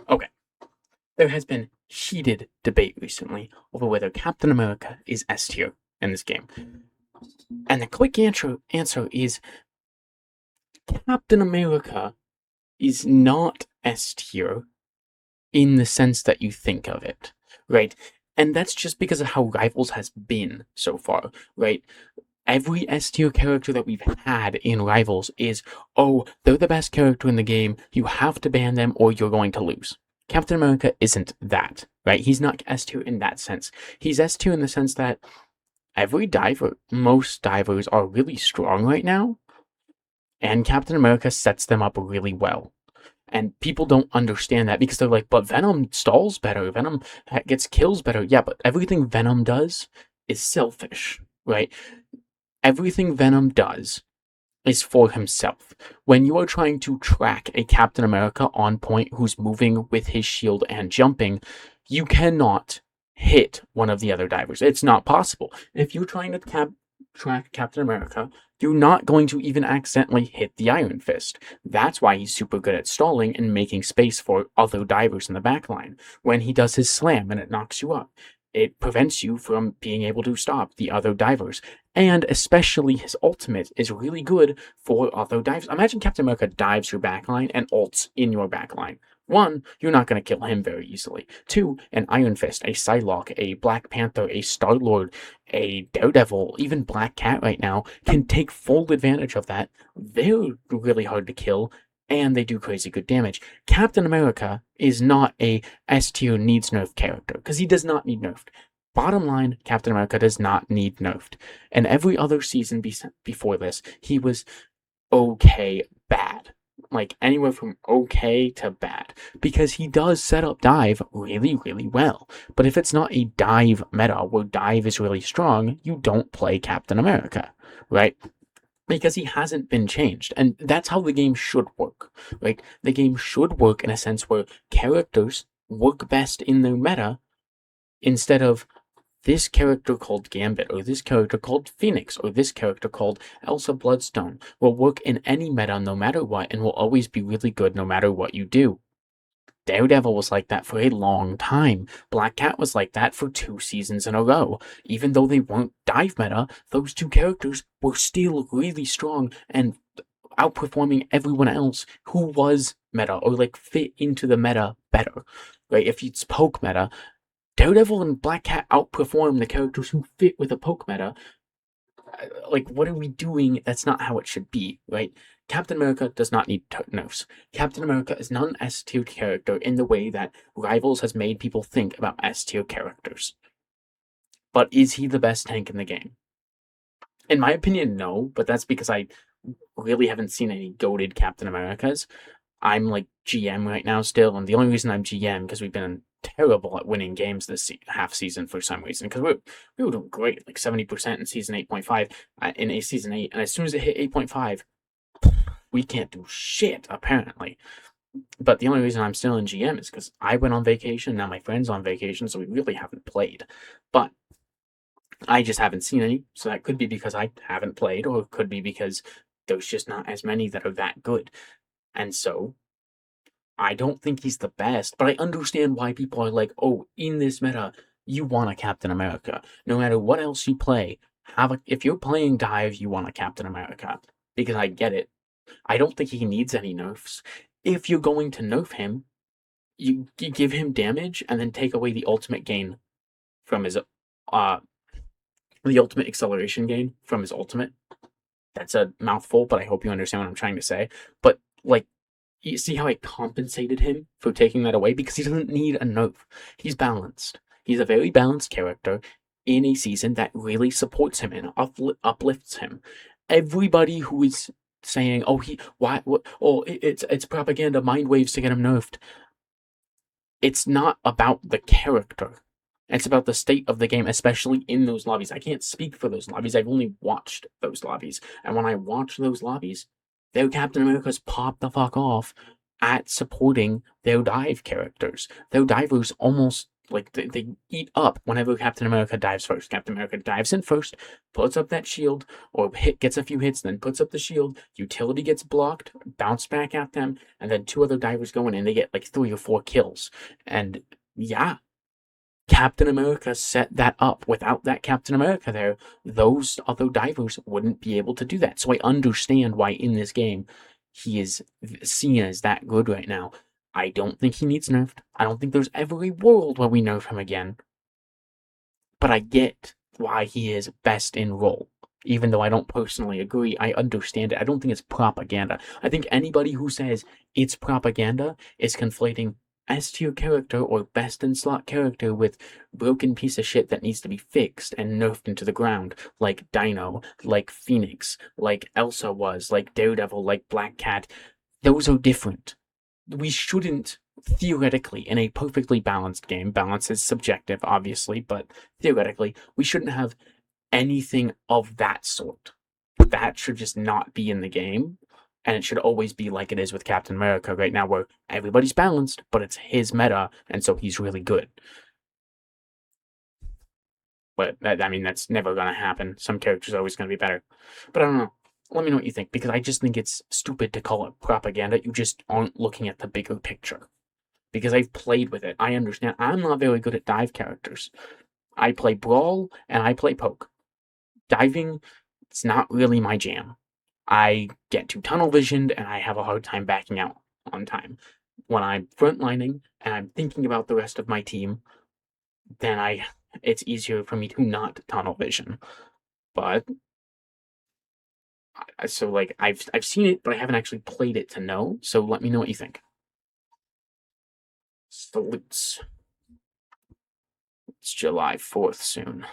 Okay, there has been heated debate recently over whether Captain America is S tier in this game. And the quick answer is Captain America is not S tier in the sense that you think of it, right? And that's just because of how Rivals has been so far, right? Every S tier character that we've had in Rivals is, oh, they're the best character in the game, you have to ban them or you're going to lose. Captain America isn't that, right? He's not S tier in that sense. He's S tier in the sense that most divers are really strong right now, and Captain America sets them up really well. And people don't understand that because they're like, but Venom stalls better. Venom gets kills better. Yeah, but everything Venom does is selfish, right? Everything Venom does is for himself. When you are trying to track a Captain America on point who's moving with his shield and jumping, you cannot hit one of the other divers. It's not possible. If you're trying to track Captain America, you're not going to even accidentally hit the Iron Fist. That's why he's super good at stalling and making space for other divers in the backline. When he does his slam and it knocks you up, it prevents you from being able to stop the other divers. And especially his ultimate is really good for other dives. Imagine Captain America dives your backline and ults in your backline. One, you're not going to kill him very easily. Two, an Iron Fist, a Psylocke, a Black Panther, a Star-Lord, a Daredevil, even Black Cat right now can take full advantage of that. They're really hard to kill, and they do crazy good damage. Captain America is not a S tier needs nerf character, because he does not need nerfed. Bottom line, Captain America does not need nerfed. And every other season before this, he was okay bad. Like anywhere from okay to bad. Because he does set up dive really, really well. But if it's not a dive meta where dive is really strong, you don't play Captain America, right? Because he hasn't been changed. And that's how the game should work. Right? The game should work in a sense where characters work best in their meta instead of this character called Gambit, or this character called Phoenix, or this character called Elsa Bloodstone will work in any meta no matter what and will always be really good no matter what you do. Daredevil was like that for a long time. Black Cat was like that for 2 seasons in a row. Even though they weren't dive meta, those two characters were still really strong and outperforming everyone else who was meta or like fit into the meta better. Right? If it's poke meta, Daredevil and Black Cat outperform the characters who fit with a poke meta. Like, what are we doing? That's not how it should be, right? Captain America does not need nerfs. Captain America is not an S tier character in the way that Rivals has made people think about S tier characters. But is he the best tank in the game? In my opinion, no, but that's because I really haven't seen any goated Captain Americas. I'm like GM right now still, and the only reason I'm GM because we've been terrible at winning games this half season for some reason. Because we were doing great, like 70% in season 8.5 in a season 8, and as soon as it hit 8.5, we can't do shit apparently. But the only reason I'm still in GM is because I went on vacation. Now my friend's on vacation, so we really haven't played. But I just haven't seen any, so that could be because I haven't played, or it could be because there's just not as many that are that good. And so I don't think he's the best, but I understand why people are like, oh, in this meta, you want a Captain America. No matter what else you play, if you're playing dive, you want a Captain America. Because I get it. I don't think he needs any nerfs. If you're going to nerf him, you give him damage and then take away the ultimate gain from his the ultimate acceleration gain from his ultimate. That's a mouthful, but I hope you understand what I'm trying to say. But like, you see how I compensated him for taking that away? Because he doesn't need a nerf. He's balanced. He's a very balanced character in a season that really supports him and uplifts him. Everybody who is saying, "Oh, it's propaganda, mind waves to get him nerfed." It's not about the character. It's about the state of the game, especially in those lobbies. I can't speak for those lobbies. I've only watched those lobbies. And when I watch those lobbies, their Captain America's pop the fuck off at supporting their dive characters. Their divers almost Like, they eat up whenever Captain America dives first. Captain America dives in first, puts up that shield, or gets a few hits, then puts up the shield. Utility gets blocked, bounce back at them, and then two other divers go in, and they get like 3 or 4 kills. And yeah, Captain America set that up. Without that Captain America there, those other divers wouldn't be able to do that. So I understand why in this game he is seen as that good right now. I don't think he needs nerfed. I don't think there's ever a world where we nerf him again. But I get why he is best in role. Even though I don't personally agree, I understand it. I don't think it's propaganda. I think anybody who says it's propaganda is conflating S tier character or best in slot character with broken piece of shit that needs to be fixed and nerfed into the ground, like Dino, like Phoenix, like Elsa was, like Daredevil, like Black Cat. Those are different. We shouldn't, theoretically, in a perfectly balanced game, balance is subjective, obviously, but theoretically, we shouldn't have anything of that sort. That should just not be in the game. And it should always be like it is with Captain America right now, where everybody's balanced, but it's his meta, and so he's really good. But I mean, that's never gonna happen. Some characters are always gonna be better. But I don't know. Let me know what you think, because I just think it's stupid to call it propaganda. You just aren't looking at the bigger picture. Because I've played with it. I understand. I'm not very good at dive characters. I play Brawl and I play Poke. Diving, it's not really my jam. I get too tunnel visioned and I have a hard time backing out on time. When I'm frontlining and I'm thinking about the rest of my team, then it's easier for me to not tunnel vision. But so like I've seen it, but I haven't actually played it to know. So let me know what you think. So it's July 4th soon.